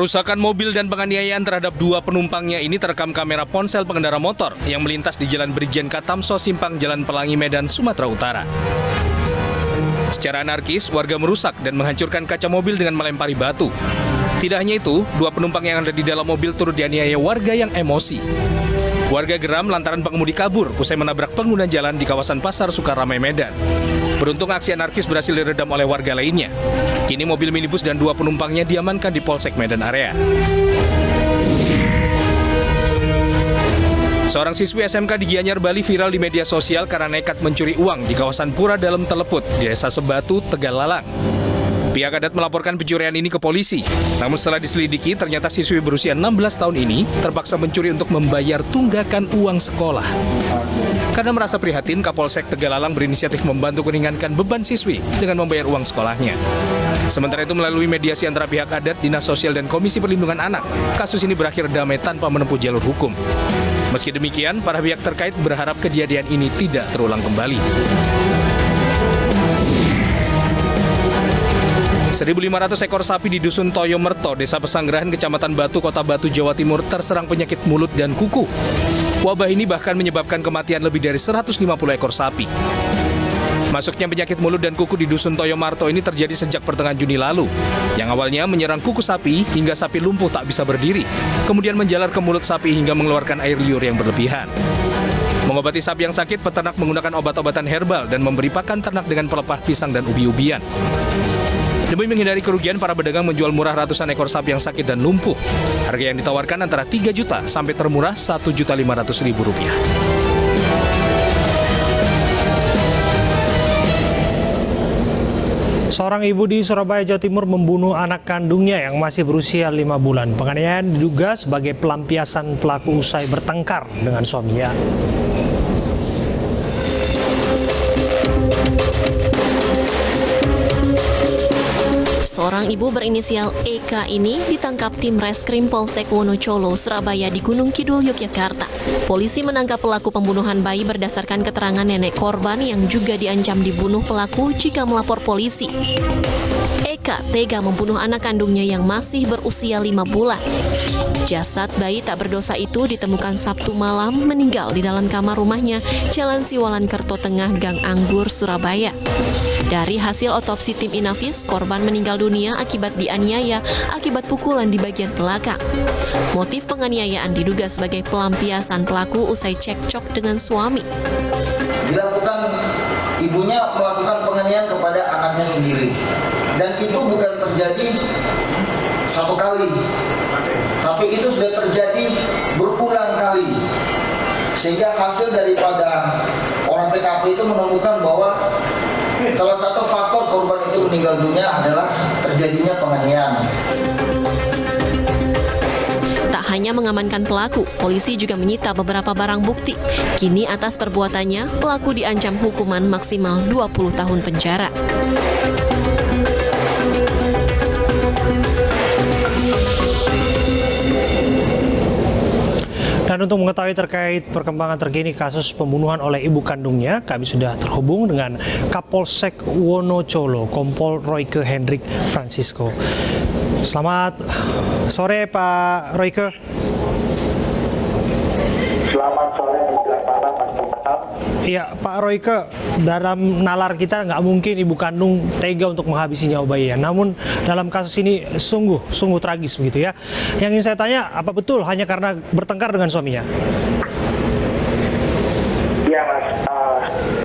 Perusakan mobil dan penganiayaan terhadap dua penumpangnya ini terekam kamera ponsel pengendara motor yang melintas di Jalan Brigjen Katamso Simpang Jalan Pelangi Medan, Sumatera Utara. Secara anarkis, warga merusak dan menghancurkan kaca mobil dengan melempari batu. Tidak hanya itu, dua penumpang yang ada di dalam mobil turut dianiaya warga yang emosi. Warga geram lantaran pengemudi kabur usai menabrak pengguna jalan di kawasan Pasar Sukaramai, Medan. Beruntung aksi anarkis berhasil diredam oleh warga lainnya. Kini mobil minibus dan dua penumpangnya diamankan di Polsek Medan area. Seorang siswi SMK di Gianyar, Bali viral di media sosial karena nekat mencuri uang di kawasan Pura Dalam Teleput, di Desa Sebatu, Tegalalang. Pihak adat melaporkan pencurian ini ke polisi. Namun setelah diselidiki, ternyata siswi berusia 16 tahun ini terpaksa mencuri untuk membayar tunggakan uang sekolah. Karena merasa prihatin, Kapolsek Tegalalang berinisiatif membantu meringankan beban siswi dengan membayar uang sekolahnya. Sementara itu, melalui mediasi antara pihak adat, Dinas Sosial, dan Komisi Perlindungan Anak, kasus ini berakhir damai tanpa menempuh jalur hukum. Meski demikian, para pihak terkait berharap kejadian ini tidak terulang kembali. 1.500 ekor sapi di Dusun Toyo Merto, Desa Pesanggerahan, Kecamatan Batu, Kota Batu, Jawa Timur terserang penyakit mulut dan kuku. Wabah ini bahkan menyebabkan kematian lebih dari 150 ekor sapi. Masuknya penyakit mulut dan kuku di Dusun Toyo Marto ini terjadi sejak pertengahan Juni lalu, yang awalnya menyerang kuku sapi hingga sapi lumpuh tak bisa berdiri, kemudian menjalar ke mulut sapi hingga mengeluarkan air liur yang berlebihan. Mengobati sapi yang sakit, peternak menggunakan obat-obatan herbal dan memberi pakan ternak dengan pelepah pisang dan ubi-ubian. Demi menghindari kerugian, para pedagang menjual murah ratusan ekor sapi yang sakit dan lumpuh. Harga yang ditawarkan antara 3 juta sampai termurah Rp1.500.000. Seorang ibu di Surabaya, Jawa Timur membunuh anak kandungnya yang masih berusia 5 bulan. Penganiayaan diduga sebagai pelampiasan pelaku usai bertengkar dengan suaminya. Seorang ibu berinisial EK ini ditangkap tim Reskrim Polsek Wonocolo, Surabaya di Gunung Kidul, Yogyakarta. Polisi menangkap pelaku pembunuhan bayi berdasarkan keterangan nenek korban yang juga diancam dibunuh pelaku jika melapor polisi. EK tega membunuh anak kandungnya yang masih berusia 5 bulan. Jasad bayi tak berdosa itu ditemukan Sabtu malam meninggal di dalam kamar rumahnya, Jalan Siwalan Kerto Tengah, Gang Anggur, Surabaya. Dari hasil otopsi tim Inafis, korban meninggal dunia akibat dianiaya akibat pukulan di bagian belakang. Motif penganiayaan diduga sebagai pelampiasan pelaku usai cekcok dengan suami. Dilakukan, ibunya melakukan penganiayaan kepada anaknya sendiri. Dan itu bukan terjadi satu kali, tapi itu sudah terjadi berulang kali. Sehingga hasil daripada orang TKP itu menemukan bahwa salah satu faktor korban itu meninggal dunia adalah terjadinya penganiayaan. Tak hanya mengamankan pelaku, polisi juga menyita beberapa barang bukti. Kini atas perbuatannya, pelaku diancam hukuman maksimal 20 tahun penjara. Dan untuk mengetahui terkait perkembangan terkini kasus pembunuhan oleh ibu kandungnya, kami sudah terhubung dengan Kapolsek Wonocolo, Kompol Royke Hendrik Francisco. Selamat sore, Pak Royke. Selamat sore, Iya, Pak Royke, dalam nalar kita nggak mungkin ibu kandung tega untuk menghabisi nyawa bayinya. Namun dalam kasus ini sungguh tragis begitu ya. Yang ingin saya tanya, apa betul hanya karena bertengkar dengan suaminya? Ya Mas,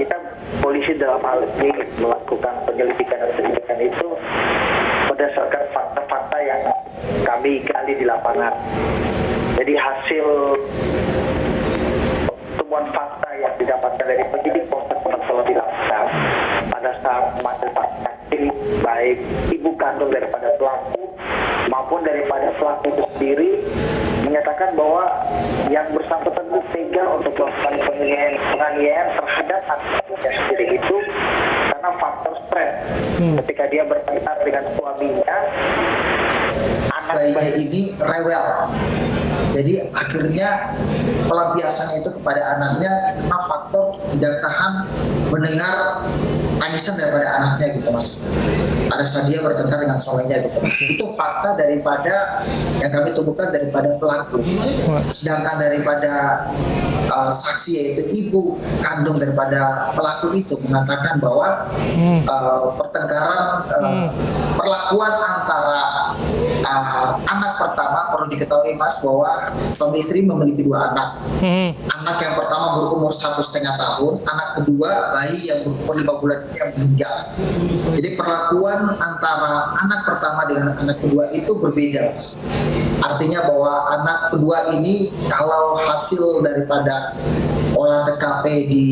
kita polisi dalam hal ini melakukan penyelidikan dan penyidikan itu berdasarkan fakta-fakta yang kami gali di lapangan. Jadi hasil temuan fakta yang didapatkan dari penyidik Polsek Wonocolo di lapangan pada saat memanggil saksi, baik ibu kandung daripada pelaku maupun daripada pelaku itu sendiri, menyatakan bahwa yang bersangkutan itu tega untuk melakukan penganiayaan terhadap anaknya sendiri itu karena faktor stres. Ketika dia bertengkar dengan suaminya, anak Bayi ini rewel. Jadi akhirnya pelampiasannya itu kepada anaknya karena faktor tidak tahan mendengar tangis tangisan daripada anaknya gitu Mas. Pada saat dia bertengkar dengan suaminya gitu Mas. Itu fakta daripada yang kami temukan daripada pelaku. Sedangkan daripada saksi yaitu ibu kandung daripada pelaku itu mengatakan bahwa pertengkaran perlakuan antara anak pertama, perlu diketahui Mas bahwa suami istri memiliki 2 anak. Anak yang pertama berumur 1,5 tahun, anak kedua bayi yang berumur 5 bulan yang meninggal. Jadi perlakuan antara anak pertama dengan anak kedua itu berbeda Mas. Artinya bahwa anak kedua ini kalau hasil daripada olah TKP di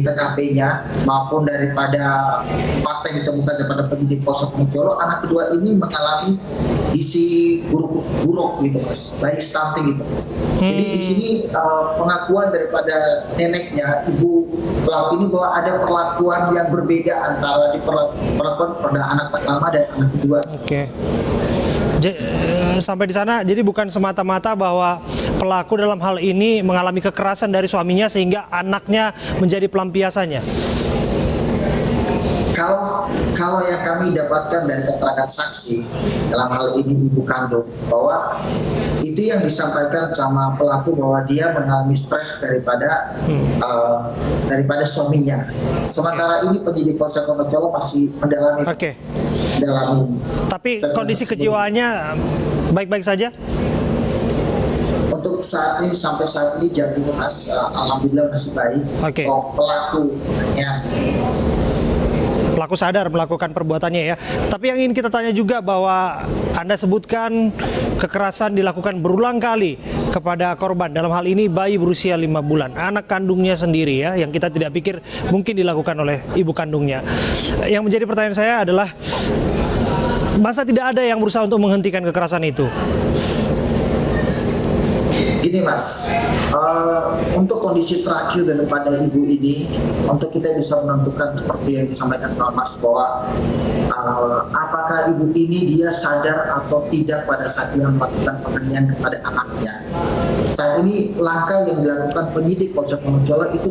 TKP-nya maupun daripada fakta yang ditemukan daripada penyidik Polsek Gunung Colo, anak kedua ini mengalami isi buruk gitu Mas, bayi stunting gitu Mas. Jadi di sini pengakuan daripada neneknya, ibu pelaku ini bahwa ada perlakuan yang berbeda antara perlakuan pada anak pertama dan anak kedua. Oke. Sampai di sana, jadi bukan semata-mata bahwa pelaku dalam hal ini mengalami kekerasan dari suaminya sehingga anaknya menjadi pelampiasannya. Kalau yang kami dapatkan dari keterangan saksi dalam hal ini ibu kandung, bahwa itu yang disampaikan sama pelaku bahwa dia mengalami stres daripada suaminya. Sementara ini penyidik Polsek Gunung Colo masih mendalami. Tapi kondisi kejiwaannya baik-baik saja? Untuk saat ini, sampai saat ini jam ini Mas, alhamdulillah masih baik. Pelaku sadar melakukan perbuatannya ya. Tapi yang ingin kita tanya juga bahwa Anda sebutkan kekerasan dilakukan berulang kali kepada korban. Dalam hal ini bayi berusia 5 bulan, anak kandungnya sendiri ya, yang kita tidak pikir mungkin dilakukan oleh ibu kandungnya. Yang menjadi pertanyaan saya adalah, masa tidak ada yang berusaha untuk menghentikan kekerasan itu? Gini Mas, untuk kondisi terakhir daripada ibu ini, untuk kita bisa menentukan seperti yang disampaikan sama Mas bahwa apakah ibu ini dia sadar atau tidak pada saat dia melakukan penganiayaan kepada anaknya. Saat ini langkah yang dilakukan penyidik Polsek Gunung Colo itu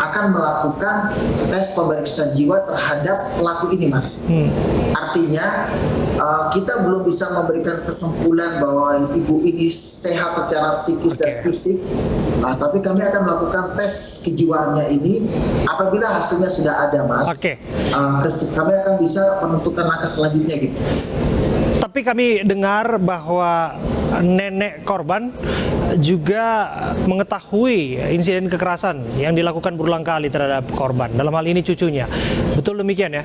akan melakukan tes pemeriksaan jiwa terhadap pelaku ini Mas. Artinya kita belum bisa memberikan kesimpulan bahwa ibu ini sehat secara psikis dan fisik. Tapi kami akan melakukan tes kejiwaannya ini. Apabila hasilnya sudah ada Mas, kami akan bisa menentukan langkah selanjutnya gitu Mas. Tapi kami dengar bahwa nenek korban juga mengetahui insiden kekerasan yang dilakukan berulang kali terhadap korban. Dalam hal ini cucunya. Betul demikian ya?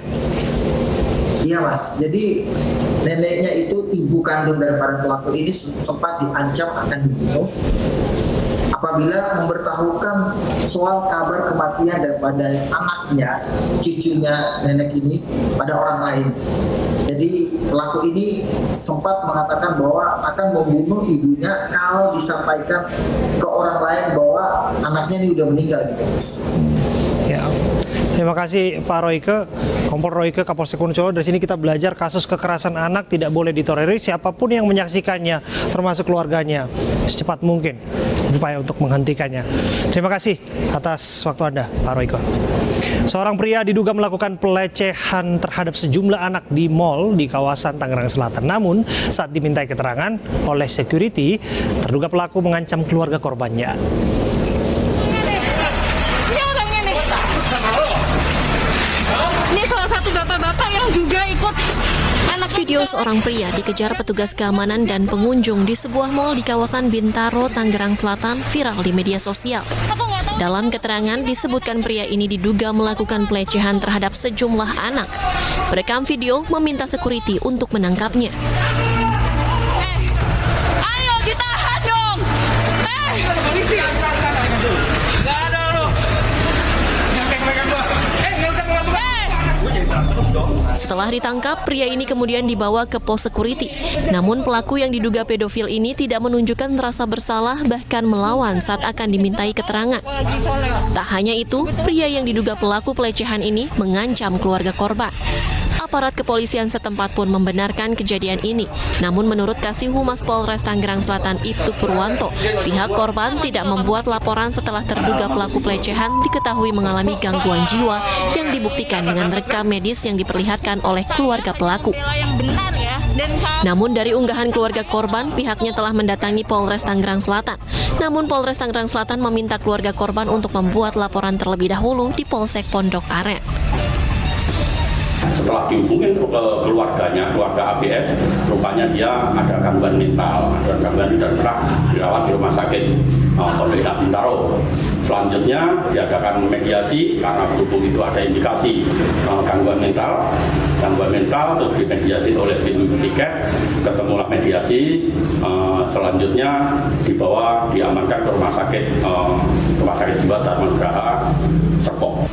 Iya Mas, jadi neneknya itu ibu kandung daripada pelaku ini sempat diancam akan dibunuh apabila memberitahukan soal kabar kematian daripada anaknya, cucunya nenek ini pada orang lain. Jadi pelaku ini sempat mengatakan bahwa akan membunuh ibunya kalau disampaikan ke orang lain bahwa anaknya ini udah meninggal gitu Mas. Ya. Terima kasih Pak Royke, Kompol Royke, Kapolsek Gunung Colo. Dari sini kita belajar kasus kekerasan anak tidak boleh ditolerir, siapapun yang menyaksikannya, termasuk keluarganya, secepat mungkin berupaya untuk menghentikannya. Terima kasih atas waktu Anda, Pak Royke. Seorang pria diduga melakukan pelecehan terhadap sejumlah anak di mal di kawasan Tangerang Selatan. Namun, saat dimintai keterangan oleh security, terduga pelaku mengancam keluarga korbannya. Ini salah satu bapak-bapak yang juga ikut anak. Video seorang pria dikejar petugas keamanan dan pengunjung di sebuah mal di kawasan Bintaro, Tangerang Selatan viral di media sosial. Dalam keterangan disebutkan pria ini diduga melakukan pelecehan terhadap sejumlah anak. Perekam video meminta security untuk menangkapnya. Ayo ditahan dong! Polisi! Nggak ada loh! Setelah ditangkap, pria ini kemudian dibawa ke pos security. Namun pelaku yang diduga pedofil ini tidak menunjukkan rasa bersalah bahkan melawan saat akan dimintai keterangan. Tak hanya itu, pria yang diduga pelaku pelecehan ini mengancam keluarga korban. Aparat kepolisian setempat pun membenarkan kejadian ini. Namun menurut Kasih Humas Polres Tangerang Selatan Ibtu Purwanto, pihak korban tidak membuat laporan setelah terduga pelaku pelecehan diketahui mengalami gangguan jiwa yang dibuktikan dengan rekam medis yang diperlihatkan oleh keluarga pelaku. Namun dari unggahan keluarga korban, pihaknya telah mendatangi Polres Tangerang Selatan. Namun Polres Tangerang Selatan meminta keluarga korban untuk membuat laporan terlebih dahulu di Polsek Pondok Aren. Setelah dihubungin ke keluarganya, keluarga ABS, rupanya dia ada gangguan mental, ada gangguan dan pernah dirawat di rumah sakit Pondok Indah Bintaro. Selanjutnya diadakan mediasi karena berhubung itu ada indikasi gangguan mental, terus dimediasi oleh tim tiket, ketemulah mediasi, selanjutnya diamankan ke rumah sakit jiwa Dharma Nugraha Serpong.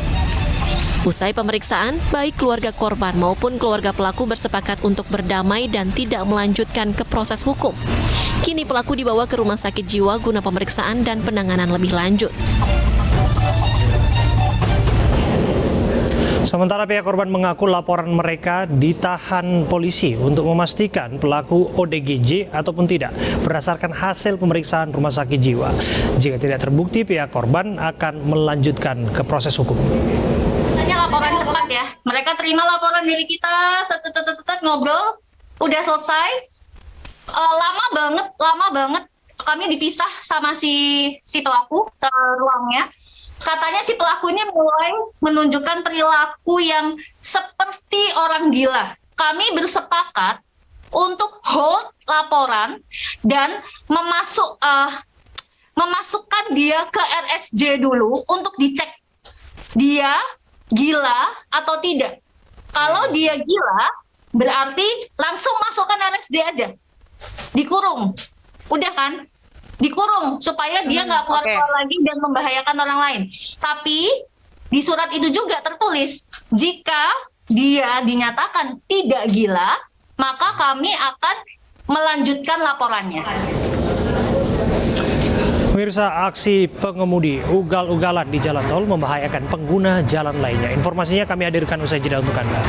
Usai pemeriksaan, baik keluarga korban maupun keluarga pelaku bersepakat untuk berdamai dan tidak melanjutkan ke proses hukum. Kini pelaku dibawa ke rumah sakit jiwa guna pemeriksaan dan penanganan lebih lanjut. Sementara pihak korban mengaku laporan mereka ditahan polisi untuk memastikan pelaku ODGJ ataupun tidak berdasarkan hasil pemeriksaan rumah sakit jiwa. Jika tidak terbukti, pihak korban akan melanjutkan ke proses hukum. Laporan cepat ya. Mereka terima laporan dari kita, ngobrol, udah selesai. Lama banget. Kami dipisah sama si pelaku ke ruangnya. Katanya si pelaku ini mulai menunjukkan perilaku yang seperti orang gila. Kami bersepakat untuk hold laporan dan memasukkan dia ke RSJ dulu untuk dicek dia gila atau tidak. Kalau dia gila, berarti langsung masukkan RSJ aja. Dikurung. Udah kan? Dikurung supaya dia nggak keluar lagi dan membahayakan orang lain. Tapi di surat itu juga tertulis, jika dia dinyatakan tidak gila, maka kami akan melanjutkan laporannya. Pemirsa, aksi pengemudi ugal-ugalan di jalan tol membahayakan pengguna jalan lainnya. Informasinya kami hadirkan usai jeda untuk Anda.